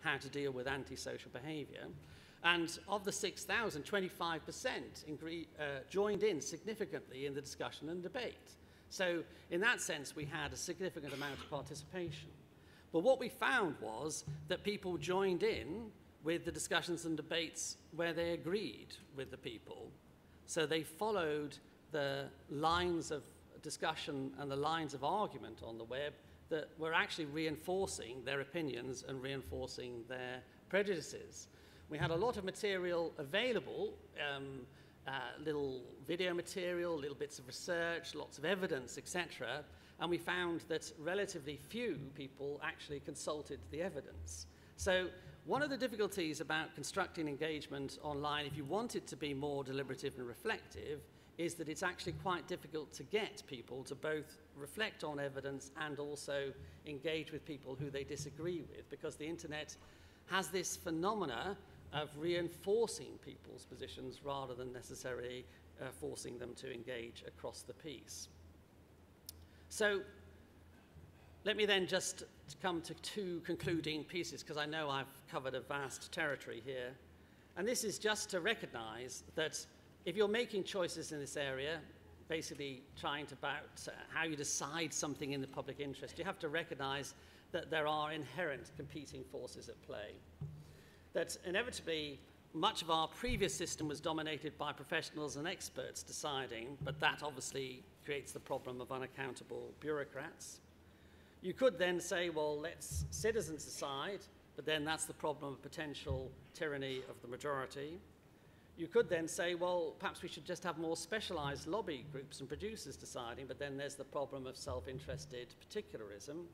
how to deal with antisocial behaviour. And of the 6,000, 25% joined in significantly in the discussion and debate. So in that sense, we had a significant amount of participation. But what we found was that people joined in with the discussions and debates where they agreed with the people. So they followed the lines of discussion and the lines of argument on the web that were actually reinforcing their opinions and reinforcing their prejudices. We had a lot of material available, little video material, little bits of research, lots of evidence, etc. And we found that relatively few people actually consulted the evidence. So one of the difficulties about constructing engagement online, if you want it to be more deliberative and reflective, is that it's actually quite difficult to get people to both reflect on evidence and also engage with people who they disagree with, because the internet has this phenomena of reinforcing people's positions rather than necessarily forcing them to engage across the piece. So let me then just come to two concluding pieces, because I know I've covered a vast territory here. And this is just to recognize that if you're making choices in this area, basically trying to about how you decide something in the public interest, you have to recognize that there are inherent competing forces at play. That inevitably much of our previous system was dominated by professionals and experts deciding, but that obviously creates the problem of unaccountable bureaucrats. You could then say, well, let's citizens decide, but then that's the problem of potential tyranny of the majority. You could then say, well, perhaps we should just have more specialized lobby groups and producers deciding, but then there's the problem of self-interested particularism.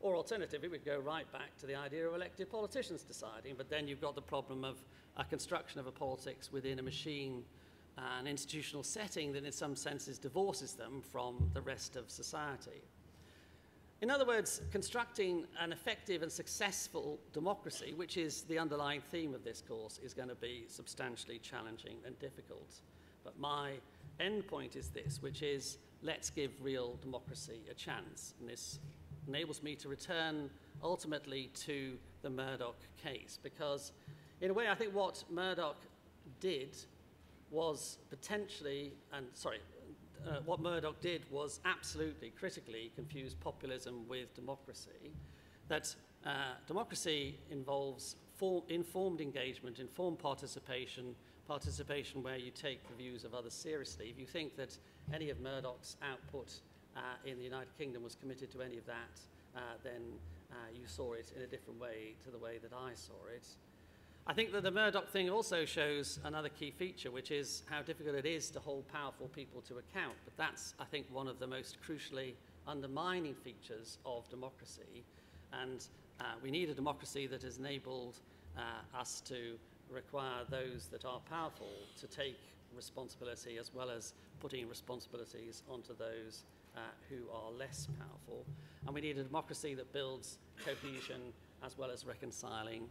Or alternatively, we'd go right back to the idea of elected politicians deciding, but then you've got the problem of a construction of a politics within a machine, an institutional setting that in some senses divorces them from the rest of society. In other words, constructing an effective and successful democracy, which is the underlying theme of this course, is going to be substantially challenging and difficult. But my end point is this, which is let's give real democracy a chance. And this enables me to return ultimately to the Murdoch case, because in a way I think what Murdoch did was what Murdoch did was absolutely critically confuse populism with democracy. That democracy involves informed engagement, informed participation, participation where you take the views of others seriously. If you think that any of Murdoch's output in the United Kingdom was committed to any of that, then you saw it in a different way to the way that I saw it. I think that the Murdoch thing also shows another key feature, which is how difficult it is to hold powerful people to account. But that's, I think, one of the most crucially undermining features of democracy. And we need a democracy that has enabled us to require those that are powerful to take responsibility, as well as putting responsibilities onto those who are less powerful. And we need a democracy that builds cohesion as well as reconciling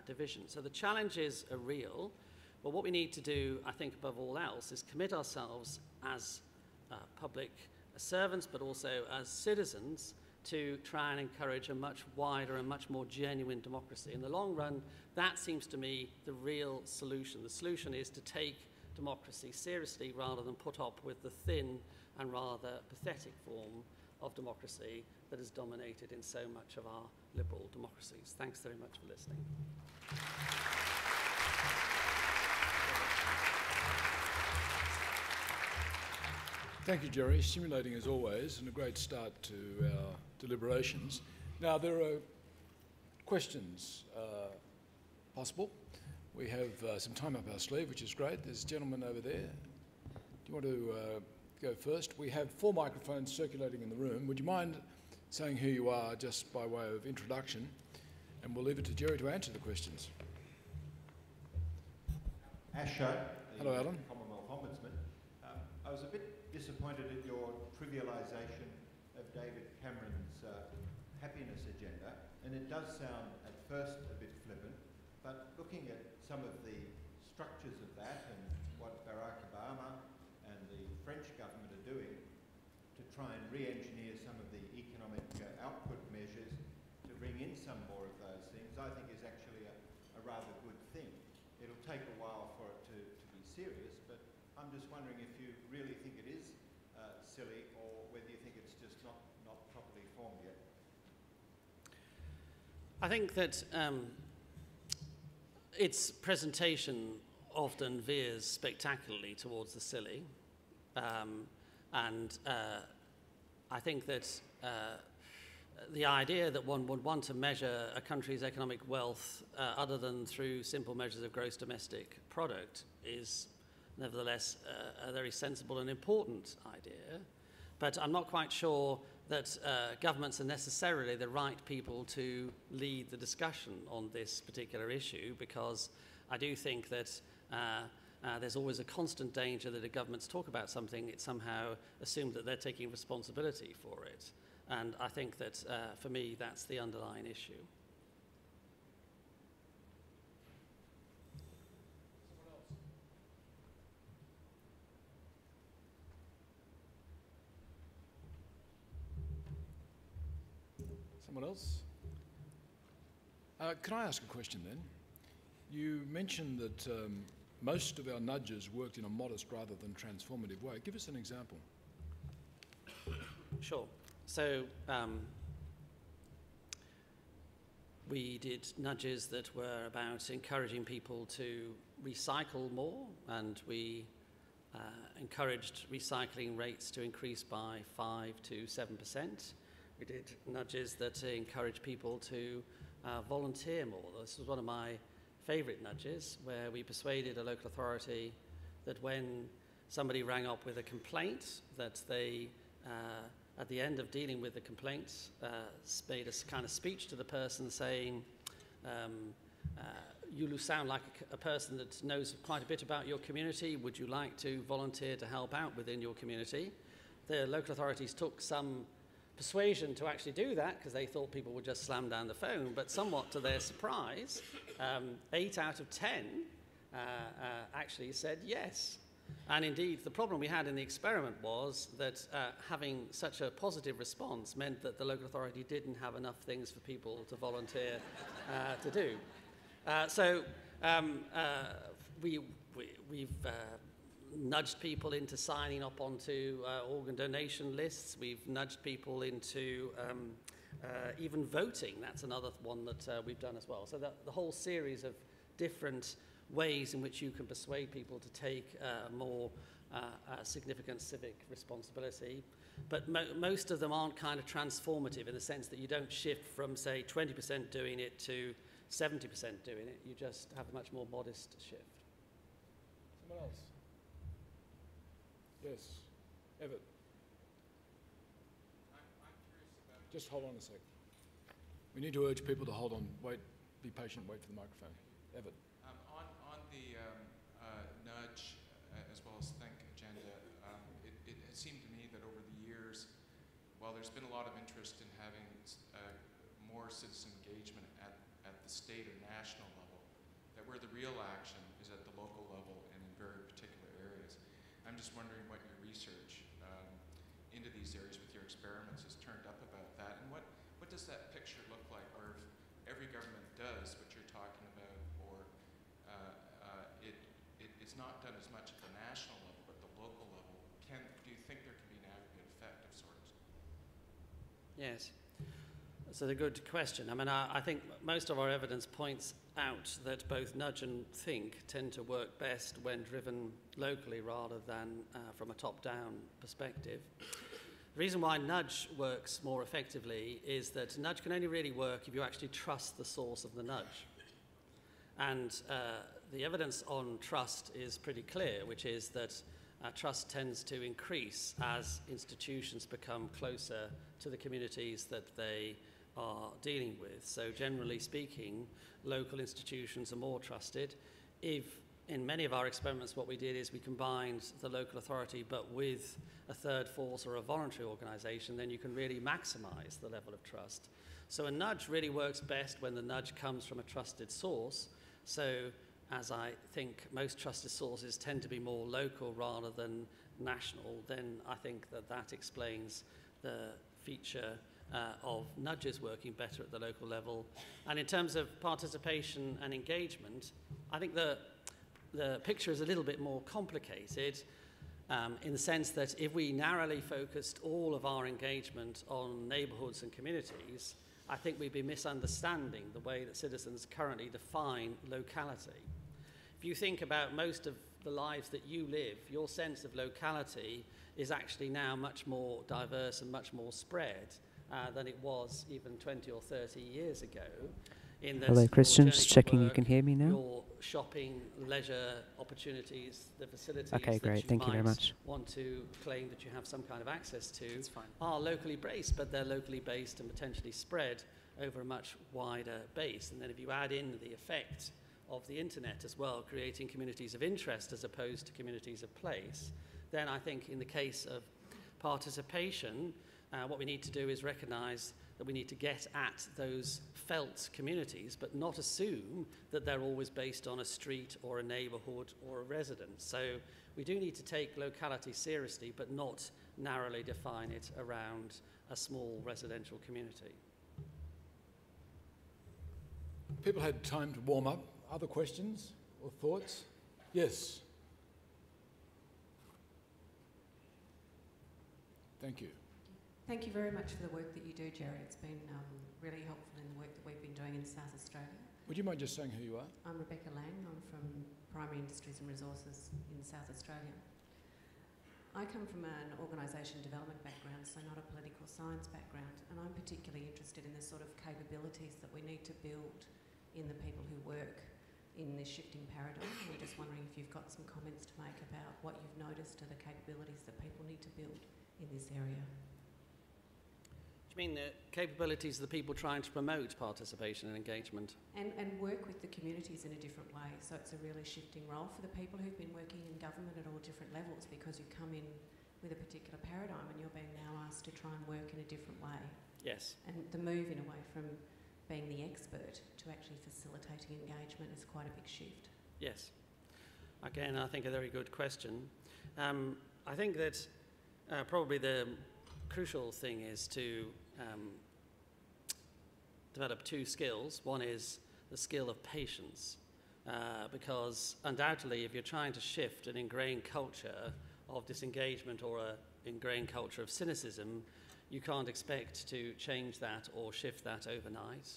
division. So the challenges are real, but what we need to do, I think, above all else, is commit ourselves as public servants, but also as citizens, to try and encourage a much wider and much more genuine democracy. In the long run, that seems to me the real solution. The solution is to take democracy seriously rather than put up with the thin and rather pathetic form of democracy that has dominated in so much of our liberal democracies. Thanks very much for listening. Thank you, Jerry. Stimulating as always, and a great start to our deliberations. Now, there are questions possible. We have some time up our sleeve, which is great. There's a gentleman over there. Do you want to go first? We have 4 microphones circulating in the room. Would you mind saying who you are just by way of introduction? And we'll leave it to Jerry to answer the questions. Asher, hello, Alan. Commonwealth Ombudsman. I was a bit disappointed at your trivialisation of David Cameron's happiness agenda, and it does sound at first a bit flippant, but looking at some of the structures of that and what Barack Obama and the French government are doing to try and re-engineer some of the economic output measures to bring in some more of those things, I think is rather good thing. It'll take a while for it to be serious, but I'm just wondering if you really think it is silly, or whether you think it's just not properly formed yet. I think that its presentation often veers spectacularly towards the silly, and I think that the idea that one would want to measure a country's economic wealth other than through simple measures of gross domestic product is nevertheless a very sensible and important idea. But I'm not quite sure that governments are necessarily the right people to lead the discussion on this particular issue, because I do think that there's always a constant danger that if governments talk about something, it's somehow assumed that they're taking responsibility for it. And I think that, for me, that's the underlying issue. Someone else? Can I ask a question then? You mentioned that most of our nudges worked in a modest rather than transformative way. Give us an example. Sure. So we did nudges that were about encouraging people to recycle more, and we encouraged recycling rates to increase by 5 to 7%. We did nudges that encourage people to volunteer more. This was one of my favourite nudges, where we persuaded a local authority that when somebody rang up with a complaint, that they, at the end of dealing with the complaint, made a kind of speech to the person saying, you sound like a person that knows quite a bit about your community. Would you like to volunteer to help out within your community? The local authorities took some persuasion to actually do that, because they thought people would just slam down the phone, but somewhat to their surprise, 8 out of 10 actually said yes. And indeed, the problem we had in the experiment was that having such a positive response meant that the local authority didn't have enough things for people to volunteer to do. We've nudged people into signing up onto organ donation lists. We've nudged people into even voting. That's another one that we've done as well. So the whole series of different ways in which you can persuade people to take more significant civic responsibility. But most of them aren't kind of transformative in the sense that you don't shift from, say, 20% doing it to 70% doing it. You just have a much more modest shift. Someone else? Yes, Everett. I'm curious about... Just hold on a sec. We need to urge people to hold on, wait, be patient, wait for the microphone. Everett. On the nudge as well as think agenda, it seemed to me that over the years, while there's been a lot of interest in having more citizen engagement at the state or national level, that where the real action is at the local level and in very particular areas. I'm just wondering what your research into these areas with your experiments has turned up about that, and what does that picture look like, where if every government does what you're talking about, or it's not done as much at the national level, but the local level, do you think there can be an aggregate effect of sorts? Yes. That's a good question. I mean, I think most of our evidence points out that both nudge and think tend to work best when driven locally rather than from a top-down perspective. The reason why nudge works more effectively is that nudge can only really work if you actually trust the source of the nudge. And the evidence on trust is pretty clear, which is that trust tends to increase as institutions become closer to the communities that they are dealing with. So generally speaking, local institutions are more trusted. If in many of our experiments what we did is we combined the local authority but with a third force or a voluntary organisation, then you can really maximise the level of trust. So a nudge really works best when the nudge comes from a trusted source. So as I think most trusted sources tend to be more local rather than national, then I think that explains the feature of nudges working better at the local level. And in terms of participation and engagement, I think the picture is a little bit more complicated in the sense that if we narrowly focused all of our engagement on neighbourhoods and communities, I think we'd be misunderstanding the way that citizens currently define locality. If you think about most of the lives that you live, your sense of locality is actually now much more diverse and much more spread than it was even 20 or 30 years ago. Hello, Christian. Just checking you can hear me now. Your shopping, leisure opportunities, the facilities okay, great. that Thank you very much. Want to claim that you have some kind of access to are locally based, but they're locally based and potentially spread over a much wider base. And then if you add in the effect of the internet as well, creating communities of interest as opposed to communities of place, then I think in the case of participation, what we need to do is recognise that we need to get at those felt communities, but not assume that they're always based on a street or a neighbourhood or a residence. So we do need to take locality seriously, but not narrowly define it around a small residential community. People had time to warm up. Other questions or thoughts? Yes. Thank you. Thank you very much for the work that you do, Jerry. It's been really helpful in the work that we've been doing in South Australia. Would you mind just saying who you are? I'm Rebecca Lang. I'm from Primary Industries and Resources in South Australia. I come from an organisation development background, so not a political science background, and I'm particularly interested in the sort of capabilities that we need to build in the people who work in this shifting paradigm. We're just wondering if you've got some comments to make about what you've noticed are the capabilities that people need to build in this area. Do you mean the capabilities of the people trying to promote participation and engagement? And work with the communities in a different way. So it's a really shifting role for the people who've been working in government at all different levels, because you come in with a particular paradigm and you're being now asked to try and work in a different way. Yes. And the move in a way from being the expert to actually facilitating engagement is quite a big shift. Yes. Again, I think a very good question. I think that probably the crucial thing is to develop two skills. One is the skill of patience, because undoubtedly if you're trying to shift an ingrained culture of disengagement or an ingrained culture of cynicism, you can't expect to change that or shift that overnight.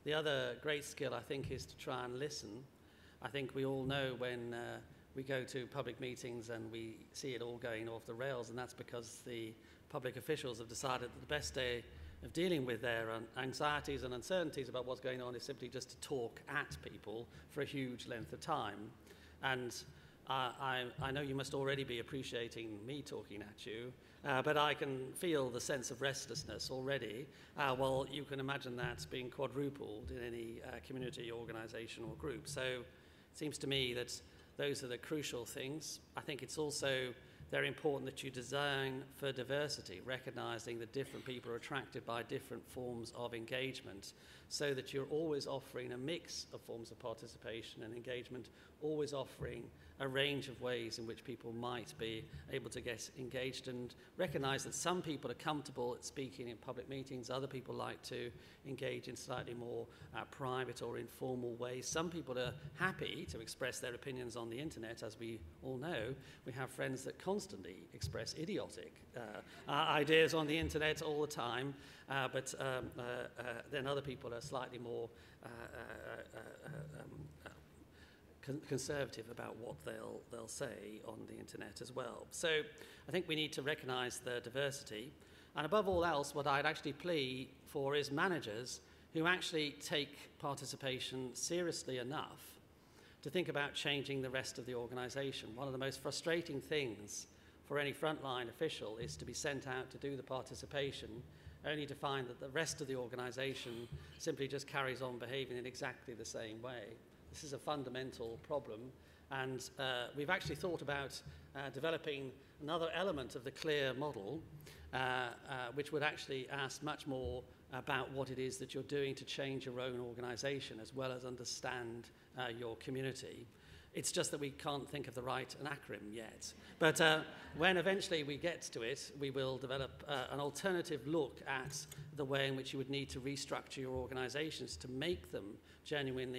The other great skill, I think, is to try and listen. I think we all know when we go to public meetings and we see it all going off the rails, and that's because the public officials have decided that the best way of dealing with their anxieties and uncertainties about what's going on is simply just to talk at people for a huge length of time. And I know you must already be appreciating me talking at you, but I can feel the sense of restlessness already. Well, you can imagine that being quadrupled in any community, organisation or group. So it seems to me that those are the crucial things. I think it's also very important that you design for diversity, recognising that different people are attracted by different forms of engagement, so that you're always offering a mix of forms of participation and engagement, always offering a range of ways in which people might be able to get engaged, and recognise that some people are comfortable at speaking in public meetings, other people like to engage in slightly more private or informal ways. Some people are happy to express their opinions on the internet. As we all know, we have friends that constantly express idiotic ideas on the internet all the time, but then other people are slightly more conservative about what they'll say on the internet as well. So I think we need to recognise the diversity, and above all else, what I'd actually plea for is managers who actually take participation seriously enough to think about changing the rest of the organisation. One of the most frustrating things for any frontline official is to be sent out to do the participation, only to find that the rest of the organisation simply just carries on behaving in exactly the same way. This is a fundamental problem, and we've actually thought about developing another element of the CLEAR model, which would actually ask much more about what it is that you're doing to change your own organisation, as well as understand your community. It's just that we can't think of the right acronym yet. But when eventually we get to it, we will develop an alternative look at the way in which you would need to restructure your organizations to make them genuinely